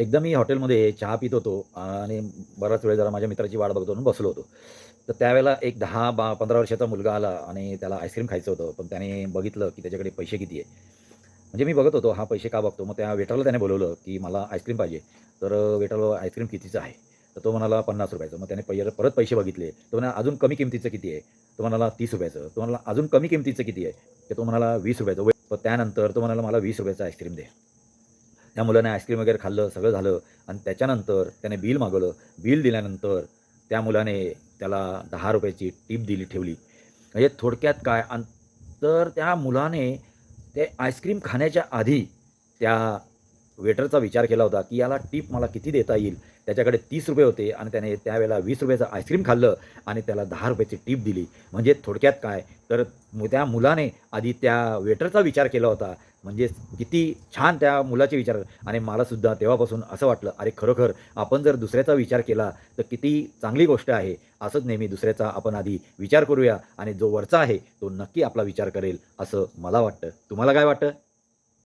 एकदा मी हॉटेलमध्ये चहा पित होतो आणि बराच वेळ जरा माझ्या मित्राची वाट बघत म्हणून बसलो होतो. तर त्यावेळेला एक 10-15 वर्षाचा मुलगा आला आणि त्याला आईस्क्रीम खायचं होतं. पण त्याने बघितलं की त्याच्याकडे पैसे किती आहे. म्हणजे मी बघत होतो हा पैसे का बघतो. मग त्या वेटरला त्याने बोलावलं की मला आईस्क्रीम पाहिजे. तर वेटर आईस्क्रीम कितीचं आहे? तर तो म्हणाला ₹50. मग त्याने परत पैसे बघितले. तो म्हणाला अजून कमी किमतीचं किती आहे? तो म्हणाला ₹30. तो म्हणाला अजून कमी किमतीचं किती आहे? तर तो म्हणाला ₹20. मग त्यानंतर तो म्हणाला मला ₹20 आईस्क्रीम दे. त्या मुलाने आईस्क्रीम वगैरे खाल्लं, सगळं झालं आणि त्याच्यानंतर त्याने बिल मागवलं. बिल दिल्यानंतर त्या मुलाने त्याला ₹10 ची टिप ठेवली. म्हणजे थोडक्यात काय तर त्या मुलाने ते आईस्क्रीम खाण्याच्या आधी त्या वेटरचा विचार केला होता, की याला टिप मला किती देता येईल. त्याच्याकडे ₹30 होते आणि त्याने त्यावेळेला ₹20चं आईस्क्रीम खाल्लं आणि त्याला ₹10ची टिप दिली. म्हणजे थोडक्यात काय तर त्या मुलाने आधी त्या वेटरचा विचार केला होता. म्हणजे किती छान त्या मुलाचे विचार आणि मलासुद्धा तेव्हापासून असं वाटलं, अरे खरोखर आपण जर दुसऱ्याचा विचार केला, तर किती चांगली गोष्ट आहे. असंच नेहमी दुसऱ्याचा आपण आधी विचार करूया आणि जो वरचा आहे, तो नक्की आपला विचार करेल, असं मला वाटतं. तुम्हाला काय वाटतं?